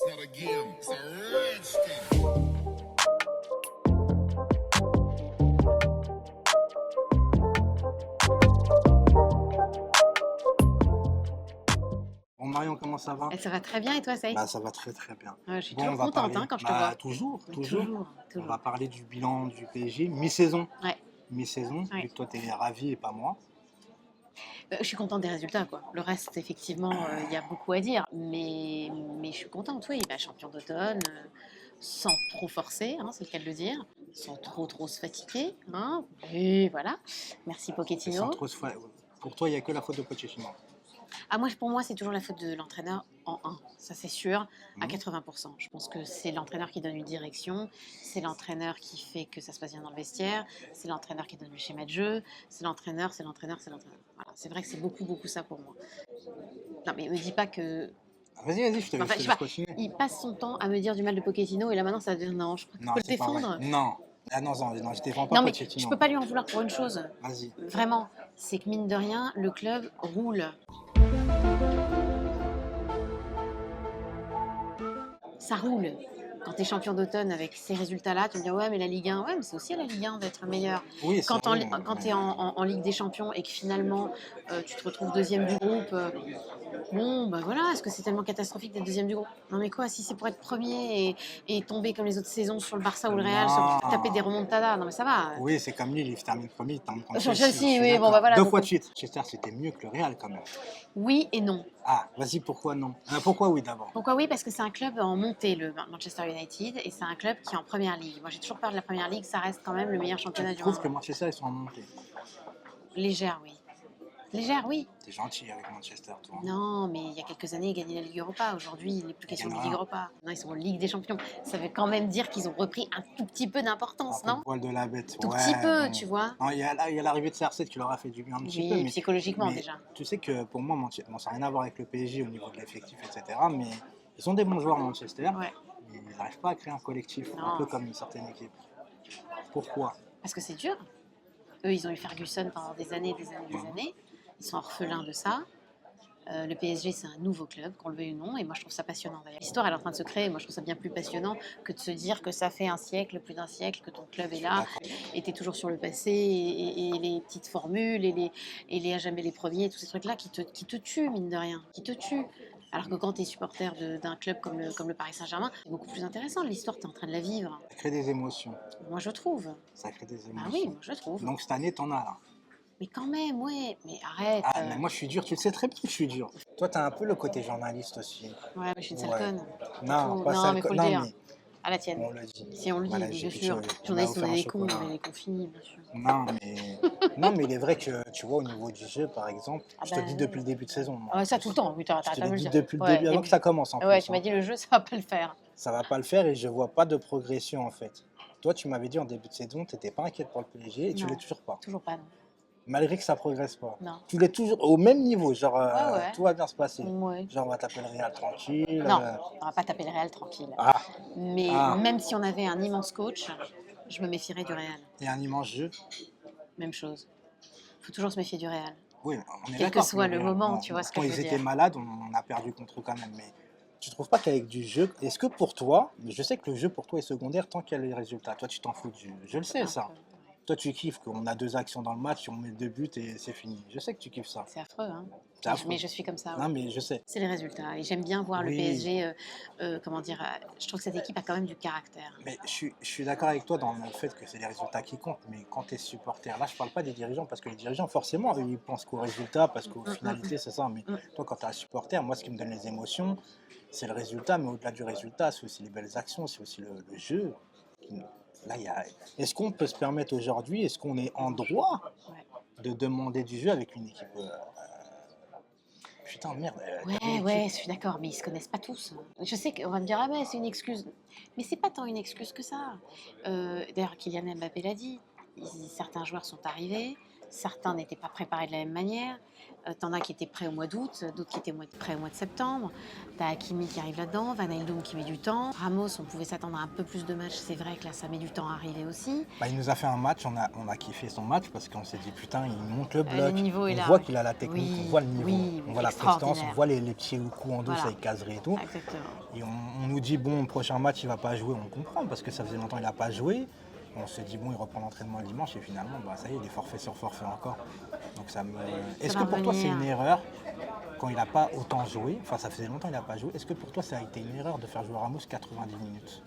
not a game, it's a rich thing. Bon Marion, comment ça va? Ça va très bien et toi, Saïd? Bah ça va très très bien. Je suis Bon, toujours on va contente parler. quand je te Bah vois. toujours, Oui, toujours. toujours, On toujours. va parler du bilan du PSG mi-saison. Ouais, Mi-saison, ouais. vu que toi t'es ravi et pas moi. Je suis contente des résultats, quoi. Le reste, effectivement, il y a beaucoup à dire. Mais je suis contente, oui. Champion d'automne, sans trop forcer, hein, c'est le cas de le dire. Sans trop se fatiguer. Hein. Et voilà. Merci Et sans Pochettino. trop se fa- Pour toi, il n'y a que la faute de Pochettino. Pour moi, c'est toujours la faute de l'entraîneur en 1, ça c'est sûr, à Mhm. 80%. Je pense que c'est l'entraîneur qui donne une direction, c'est l'entraîneur qui fait que ça se passe bien dans le vestiaire, c'est l'entraîneur qui donne le schéma de jeu, c'est l'entraîneur. Voilà, c'est vrai que c'est beaucoup ça pour moi. Non, mais me dis pas que. Vas-y, je Enfin, te je sais laisse pas, continuer. il passe son temps à me dire du mal de Pochettino et là maintenant ça devient non, je crois qu'il Non, faut le c'est pas vrai. défendre. Non. Ah non, je défends pas Non, mais je Pochettino. peux pas lui en vouloir pour une chose, Vas-y. vraiment, c'est que mine de rien, le club roule. Ça roule. Quand tu es champion d'automne avec ces résultats-là, tu me dis ouais, mais la Ligue 1, ouais, mais c'est aussi à la Ligue 1 d'être meilleur. Oui, c'est vrai. Quand tu es en Ligue des Champions et que finalement tu te retrouves deuxième du groupe, bon, bah voilà, est-ce que c'est tellement catastrophique d'être deuxième du groupe? Non, mais quoi, si c'est pour être premier et tomber comme les autres saisons sur le Barça ou le Real, sans Non. taper des remontadas, non, mais ça va. Oui, c'est comme Lille, il termine premier, il termine contre Sur Chelsea. Chelsea, Je suis oui, bon, d'accord. bah voilà. Deux Donc, fois de suite. Chester, c'était mieux que le Real quand même. oui et non. Ah, vas-y, pourquoi non? Pourquoi oui d'abord? Pourquoi oui? Parce que c'est un club en montée, le Manchester United, et c'est un club qui est en première ligue. Moi, j'ai toujours peur de la première ligue, ça reste quand même le meilleur Tu championnat du trouves monde. que Manchester, ils sont en montée? Légère, oui. Légère, oui. T'es gentil avec Manchester, toi. Non, mais il y a quelques années, ils gagnaient la Ligue Europa. Aujourd'hui, il n'est plus Ils question de gagnent Ligue rien. Europa. Non, ils sont en Ligue des Champions. Ça veut quand même dire qu'ils ont repris un tout petit peu Un d'importance, peu le non? poil de la bête. Tout petit Ouais, peu, bon. tu vois. Non, il y a l'arrivée de CR7 qui leur a fait du bien un petit peu, Oui, psychologiquement mais déjà. tu sais que pour moi, bon, ça n'a rien à voir avec le PSG au niveau de l'effectif, etc. Mais ils ont des bons joueurs Manchester, Ouais. mais ils n'arrivent pas à créer un collectif, un peu Non, comme une certaine équipe. Pourquoi? parce que c'est dur. Eux, ils ont eu Ferguson pendant des années, des années, des années. Ils sont orphelins de ça. Le PSG, c'est un nouveau club, qu'on le veuille ou non, et moi je trouve ça passionnant d'ailleurs. L'histoire, elle est en train de se créer, moi je trouve ça bien plus passionnant que de se dire que ça fait un siècle, plus d'un siècle, que ton club est là, D'accord. et t'es toujours sur le passé, et les petites formules, et les à jamais les premiers, tous ces trucs-là qui te tuent, mine de rien, qui te tuent. Alors que quand tu es supporter d'un club comme le Paris Saint-Germain, c'est beaucoup plus intéressant, l'histoire, tu es en train de la vivre. Ça crée des émotions. Moi je trouve. Ça crée des Ah oui, émotions. moi je trouve. Donc cette année, t'en as là. Mais quand même, ouais, mais arrête. Ah, mais moi je suis dur, tu le sais très bien que je suis dur. Toi, t'as un peu le côté journaliste aussi. Ouais, mais je suis une sale Ouais. conne. Non, pas Non, sale mais faut le Non, dire. mais À la tienne. on le dit. Si on le dit, Voilà, oui, j'ai bien sûr. on a Journalistes, on offert est un des cons, chocolat. on est des confis, bien sûr. Non, mais... non, mais il est vrai que, tu vois, au niveau du jeu, par exemple, Ah je bah te dis oui. depuis le début de saison. Moi, Ah ouais, ça tout le temps, oui, je te t'as l'ai me le dit dire. depuis le Ouais, début, avant que ça commence en ouais, plus. tu m'as dit le jeu, ça va pas le faire. Ça va pas le faire et je vois pas de progression en fait. Toi, tu m'avais dit en début de saison, tu n'étais pas inquiète pour le PSG et tu Non. l'es toujours pas. Toujours pas, non. Malgré que ça progresse pas. Non. Tu l'es toujours au même niveau, genre Ouais. tout va bien se passer. Ouais. Genre on va taper le Real tranquille. Non, on va pas taper le Real tranquille. Ah, Mais ah, même si on avait un immense coach, je me méfierais du Real. et un immense jeu. Même chose. Faut toujours se méfier du Real. Oui, on est Quel que d'accord. soit le Real, moment, tu vois ce que quand je ils veux étaient dire. malades, on a perdu contre eux quand même. Mais tu trouves pas qu'avec du jeu, est-ce que pour toi, je sais que le jeu pour toi est secondaire tant qu'il y a les résultats. Toi, tu t'en fous du jeu. Je le sais Un ça. peu, ouais. Toi, tu kiffes qu'on a deux actions dans le match, on met deux buts et c'est fini. Je sais que tu kiffes ça. C'est affreux, hein. C'est affreux. Mais je suis comme ça, Non, ouais. mais je sais. C'est les résultats. Et j'aime bien voir le Oui, PSG, comment dire, je trouve que cette équipe a quand même du caractère. mais je suis d'accord avec toi dans le fait que c'est les résultats qui comptent. Mais quand tu es supporter, là, je parle pas des dirigeants parce que les dirigeants, forcément, eux, ils pensent qu'aux résultats parce qu'aux finalités, c'est ça. Mais toi, quand tu es un supporter, moi, ce qui me donne les émotions, c'est le résultat. Mais au-delà du résultat, c'est aussi les belles actions, c'est aussi le jeu. Là, est-ce qu'on peut se permettre aujourd'hui, est-ce qu'on est en droit Ouais. de demander du jeu avec une équipe putain, merde. Ouais, je suis d'accord, mais ils se connaissent pas tous. Je sais qu'on va me dire, ah ouais, c'est une excuse. Mais c'est pas tant une excuse que ça. D'ailleurs, Kylian Mbappé l'a dit. Certains joueurs sont arrivés, Certains n'étaient pas préparés de la même manière. T'en as qui étaient prêts au mois d'août, d'autres qui étaient prêts au mois de septembre. T'as Hakimi qui arrive là-dedans, Van Hooijdonk qui met du temps. Ramos, on pouvait s'attendre à un peu plus de matchs. C'est vrai que là, ça met du temps à arriver aussi. Bah, il nous a fait un match, on a kiffé son match parce qu'on s'est dit putain, il monte le Le bloc. niveau est On là. voit qu'il a la technique, Oui, on voit le niveau, oui, on voit la prestance, on extraordinaire. voit les petits coups en douce Voilà. avec Casery et tout. Exactement. Et on nous dit bon, prochain match il va pas jouer, on comprend parce que ça faisait longtemps qu'il n'a pas joué. On s'est dit bon, il reprend l'entraînement le dimanche et finalement, bah, ça y est, il est forfait sur forfait encore. Donc ça me. Est-ce que va pour toi c'est revenir. une erreur quand il n'a pas autant joué, enfin ça faisait longtemps qu'il n'a pas joué, est-ce que pour toi ça a été une erreur de faire jouer Ramos 90 minutes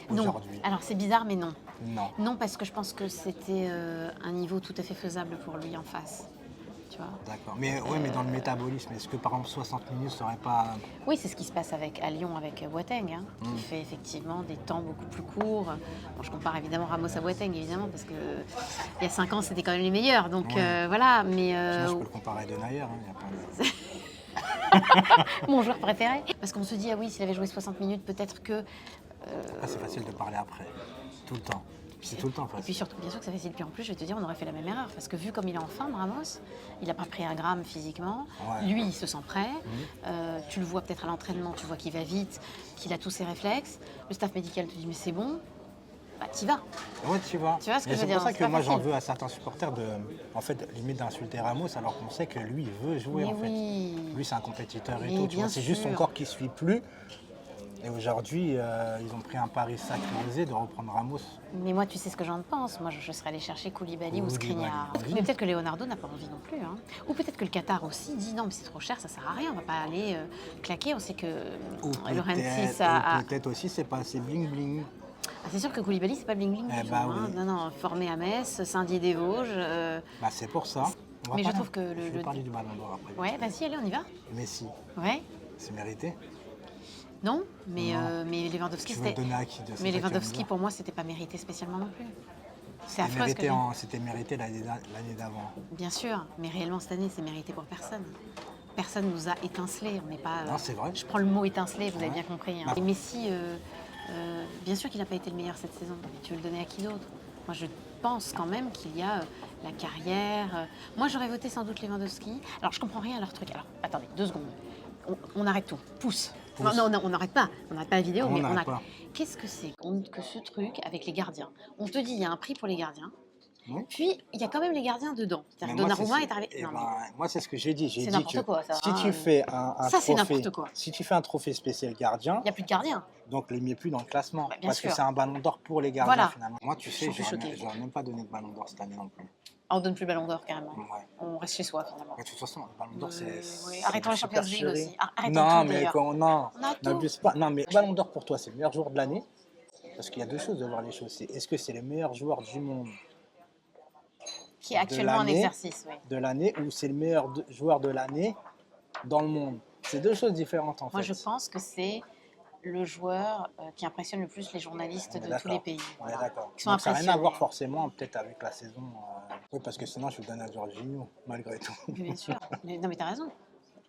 Non. aujourd'hui? Alors c'est bizarre, mais non. Non. Non, parce que je pense que c'était un niveau tout à fait faisable pour lui en face. Tu vois. D'accord. Mais ouais, mais dans le métabolisme, est-ce que par exemple 60 minutes serait pas. Oui, c'est ce qui se passe à Lyon avec Boateng, hein, qui fait effectivement des temps beaucoup plus courts. Bon, je compare évidemment Ramos à Boateng, évidemment, parce que il y a 5 ans, c'était quand même les meilleurs. Donc Ouais. voilà, mais Sinon, je peux le comparer à Denayer. Hein, y a pas de- mon joueur préféré. Parce qu'on se dit, ah oui, s'il avait joué 60 minutes, peut-être que... Ah, c'est facile de parler après. Tout le temps. C'est tout le temps Et facile. puis surtout, bien sûr que ça facile. Puis en plus, je vais te dire, on aurait fait la même erreur. Parce que vu comme il est en forme, Ramos, il n'a pas pris un gramme physiquement. Ouais. Lui, il se sent prêt. Tu le vois peut-être à l'entraînement, tu vois qu'il va vite, qu'il a tous ses réflexes. Le staff médical te dit, mais c'est bon. Bah, t'y vas. Ouais, tu vois. Tu vois ce que Mais je veux c'est pour dire, ça c'est que pas moi j'en facile. veux à certains supporters de, en fait, limite d'insulter Ramos alors qu'on sait que lui il veut jouer Mais en fait. oui. Lui c'est un compétiteur et Mais tout. Tu vois, bien c'est juste son sûr. corps qui suit plus. Et aujourd'hui, ils ont pris un pari sacré osé de reprendre Ramos. Mais moi, tu sais ce que j'en pense. Moi, je serais allée chercher Koulibaly ou Koulibaly, Skriniar. oui. Mais peut-être que Leonardo n'a pas envie non plus. Hein. Ou peut-être que le Qatar aussi dit non, mais c'est trop cher, ça sert à rien, on va pas aller claquer. On sait que Ou Laurentis a... peut-être aussi c'est pas assez bling bling. Ah, c'est sûr que Koulibaly, c'est pas bling bling Eh du tout. bah Hein. oui. Non, non, formé à Metz, Saint-Dié-des-Vosges. Bah c'est pour ça. On va Mais je parler- trouve que le- Je vais le- parler du Ballon d'Or après. Ouais, vas-y, allez, on y va. Messi, Ouais. c'est mérité. Non, mais, Non. mais Lewandowski, Tu veux le c'était... donner à qui de Mais ça que Lewandowski, tu aimes pour moi, c'était pas mérité spécialement non plus. C'est bien. affreux ce que je dis. C'était mérité l'année d'avant. Bien sûr, mais réellement cette année, c'est mérité pour personne. Personne nous a étincelé. On n'est pas. Non, c'est vrai. Je prends le mot étincelé, vous avez Ouais. bien compris. Hein. Bah. Et Messi, bien sûr qu'il n'a pas été le meilleur cette saison. Mais tu veux le donner à qui d'autre? Moi, je pense quand même qu'il y a la carrière. Moi, j'aurais voté sans doute Lewandowski. Alors, je comprends rien à leur truc. Alors, attendez, 2 secondes. On arrête tout. Pousse. Pousse. Non, non, non, on n'arrête pas. On n'arrête pas la vidéo, On mais on n'arrête arrête. pas. Qu'est-ce que c'est que ce truc avec les gardiens? On te dit, il y a un prix pour les gardiens. Oui. Puis, il y a quand même les gardiens dedans. Mais C'est-à-dire moi, Donnarumma c'est- est arrivé. eh Non, mais- ben, moi, c'est ce que j'ai dit. J'ai C'est dit n'importe que quoi, ça, si hein. tu fais un Ça, c'est trophée, n'importe quoi. si tu fais un trophée spécial gardien, Il n'y a plus de gardiens. donc les mets plus dans le classement. Bah, bien parce que sûr. c'est un ballon d'or pour les gardiens Voilà. finalement. Moi, tu sais, Je suis choquée. j'aurais même pas donné de ballon d'or cette année non plus. Ah, on donne plus le ballon d'or carrément. Ouais. On reste chez soi finalement. Mais de toute façon, le ballon d'or, c'est. Oui. c'est Arrêtons la une Champions League supercherie. aussi. Arrêtons Non, tout, mais d'ailleurs. quand, non, On a tout. n'abuse pas. Non, mais le ballon d'or pour toi, c'est le meilleur joueur de l'année. Parce qu'il y a deux choses de voir les choses. Est-ce que c'est le meilleur joueur du monde Qui est actuellement en l'année. exercice, oui. de l'année ou c'est le meilleur joueur de l'année dans le monde? C'est deux choses différentes en Moi, fait. je pense que c'est le joueur qui impressionne le plus les journalistes On est de tous d'accord. les pays. On est Voilà. d'accord. Qui sont Donc ça n'a rien à voir impressionnés. forcément peut-être avec la saison. Oui, parce que sinon je le donne à Jorginho, malgré tout. Mais bien sûr. Non, mais t'as raison.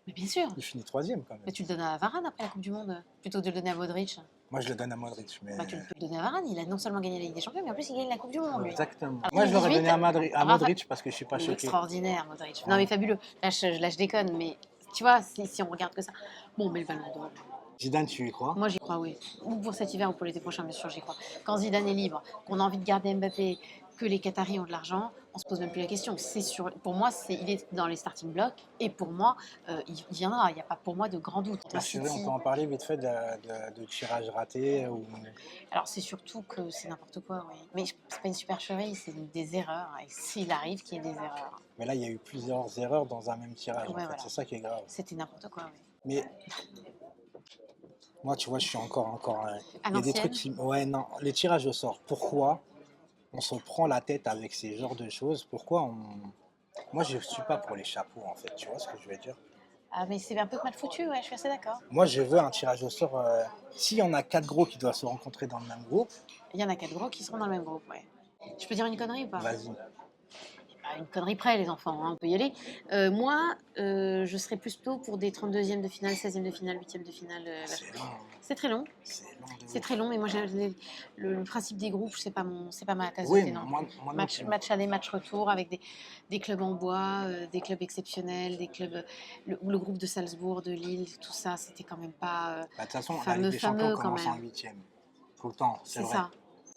Mais bien sûr. Il finit troisième quand même. Mais tu le donnes à Varane après la Coupe du Monde, plutôt que de le donner à Modric. Moi je le donne à Modric. Mais... Bah, tu peux le donner à Varane. Il a non seulement gagné la Ligue des Champions, mais en plus il gagne la Coupe du Monde, lui. Exactement. Alors, Moi je l'aurais 2018, donné à Rafa- Modric parce que je suis pas Il est choqué. extraordinaire, Modric. Ouais. Non, mais fabuleux. Là, je déconne, mais tu vois, si on regarde que ça. Bon, mais le ballon d'or. Zidane, tu y crois? Moi, j'y crois, oui. Ou pour cet hiver ou pour l'été prochain, bien sûr, j'y crois. Quand Zidane est libre, qu'on a envie de garder Mbappé, que les Qataris ont de l'argent, on se pose même plus la question. C'est sûr, pour moi, il est dans les starting blocks et pour moi, il viendra. Il n'y a pas pour moi de grand doute. Chérie, on City- peut en parler vite fait de tirage raté ou... Alors, c'est surtout que c'est n'importe quoi, oui. Mais c'est pas une supercherie, c'est des erreurs. Et s'il arrive qu'il y ait des erreurs, Mais là il y a eu plusieurs erreurs dans un même tirage. En Ouais, fait. voilà. C'est ça qui est grave. c'était n'importe quoi, oui. Mais moi, tu vois, je suis encore. À Il y a des l'ancienne. trucs qui. Ouais, non, les tirages au sort. Pourquoi on se prend la tête avec ces genres de choses? Pourquoi on. Moi, je suis pas pour les chapeaux, en fait. Tu vois ce que je veux dire? Ah, mais c'est un peu mal foutu, ouais, je suis assez d'accord. Moi, je veux un tirage au sort. S'il y en a 4 gros qui doivent se rencontrer dans le même groupe, Il y en a 4 gros qui seront dans le même groupe, ouais. Je peux dire une connerie ou pas? vas-y. Pas une connerie près, les enfants, hein, on peut y aller. Moi, je serais plus plutôt pour des 32e de finale, 16e de finale, 8e de finale. C'est long. C'est très long. C'est long de C'est ouf. très long, mais moi, le principe des groupes, c'est pas ma tasse de Oui, thé, non. moi non Match, plus. match aller, match retour, avec des clubs en bois, des clubs exceptionnels, des clubs, le groupe de Salzbourg, de Lille, tout ça, c'était quand même pas Bah, de toute façon, la Ligue des Champions fameux quand commence en même. huitième. Tout le temps, c'est C'est vrai. ça.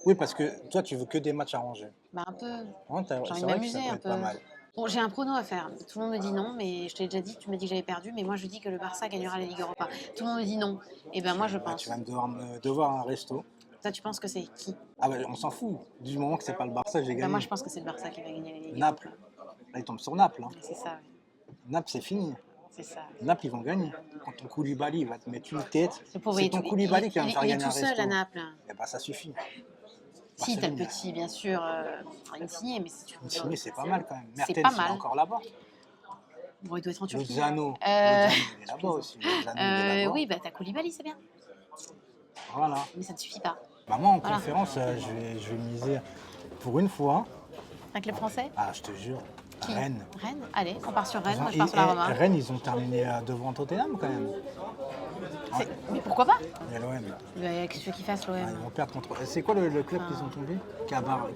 Oui, parce que toi, tu veux que des matchs arrangés. Bah, un peu. Ouais, J'ai envie c'est de vrai que ça m'amuser peut un être pas peu. mal. Bon, j'ai un prono à faire. Tout le monde me dit non, mais je t'ai déjà dit, tu m'as dit que j'avais perdu, mais moi je dis que le Barça gagnera la Ligue Europa. Tout le monde me dit non. Et ben moi je Bah, tu pense. vas me devoir un resto. Toi tu penses que c'est qui? Ah bah, on s'en fout. Du moment que c'est pas le Barça, j'ai Ben gagné. moi je pense que c'est le Barça qui va gagner la Ligue Naples. Europa. Là, ils tombent sur Naples. Hein. C'est ça, oui. Naples, c'est fini. C'est ça. Naples, ils vont gagner. Quand ton Koulibaly il va te mettre une tête, Le pauvre, c'est ton Koulibaly qui va me faire il est gagner un tout seul resto. à Naples. Et bah, ça suffit. Si, t'as le Barcelone, petit, bien sûr, Insigné, mais si tu Insigne, c'est pas mal quand même. C'est Mertens, pas il est mal. encore là-bas. Bon, il doit être en Turquie. Lozano, Euh, Lozano, il est là-bas aussi. Lozano, il est là-bas. oui, bah t'as Koulibaly, c'est bien. Voilà. Mais ça ne suffit pas. Bah, moi, en Voilà. conférence, je vais miser pour une fois. Avec les Français? Ah, je te jure. Qui? Rennes. Rennes? Allez, on part sur Rennes, moi je Ils pars ont- sur la et Roma. Rennes, ils ont terminé devant Tottenham quand même. Mais pourquoi pas? Et l'OM. Qu'est-ce que tu veux qu'ils fassent, l'OM? Ils vont perdre contre. C'est quoi le club qu'ils ont tombé Cabara.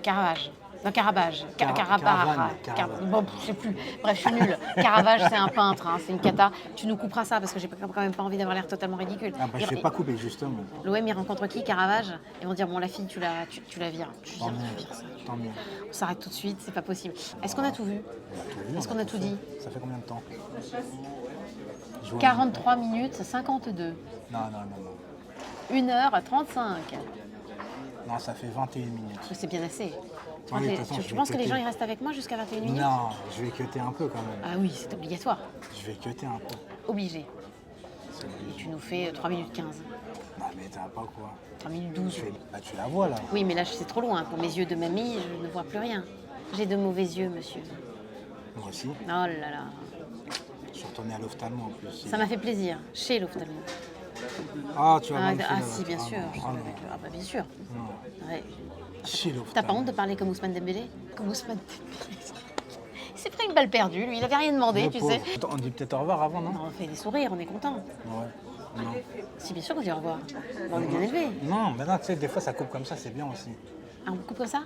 Caravage. Non, Caravage. Caravane. Bon, je sais plus. Bref, je suis nulle. Caravage, c'est un peintre, hein, c'est une cata. Tu nous couperas ça parce que j'ai quand même pas envie d'avoir l'air totalement ridicule. Ah bah, je vais pas couper justement. L'OM, il rencontre qui? Caravage. Ils vont dire, bon, la fille, tu la vires. Tu Tant vires, mieux. tu vires ça. Tant mieux. On s'arrête tout de suite, c'est pas possible. Est-ce qu'on a tout vu? On a tout vu, Est-ce qu'on a tout dit? Ça fait combien de temps Je vois- 43 minutes 52. Non, non, non, non. 1h35. Non, ça fait 21 minutes. C'est bien assez. Oui, de toute façon, je Tu vais penses que les cutter. gens ils restent avec moi jusqu'à 21 minutes? Non, je vais cutter un peu quand même. Ah oui, c'est obligatoire. Je vais cutter un peu. Obligé. C'est Et obligé. tu nous fais 3 minutes 15. Non, mais t'as pas quoi 3 minutes 12. Bah, tu la vois là. Oui, mais là c'est trop loin. Pour mes yeux de mamie, je ne vois plus rien. J'ai de mauvais yeux, monsieur. Moi aussi. Oh là là. Je suis retourné à l'ophtalmo en plus. Ça m'a fait plaisir. Chez l'ophtalmo. Ah, tu vas mal fait, Ah là, si, bien ah, sûr. non, Je ah, savais non. que- Ah bah bien sûr. Non. Ouais. Chez T'as l'ophtalmo. pas honte de parler comme Ousmane Dembélé? Comme Ousmane Dembélé. Il s'est pris une balle perdue, lui. Il avait rien demandé, Le tu pauvre. sais. Attends, on dit peut-être au revoir avant, non On fait des sourires, on est content. Ouais. Non. Si, bien sûr qu'on dit au revoir. On est bien élevé. Non, mais non, tu sais, des fois ça coupe comme ça, c'est bien aussi. Ah, on coupe comme ça?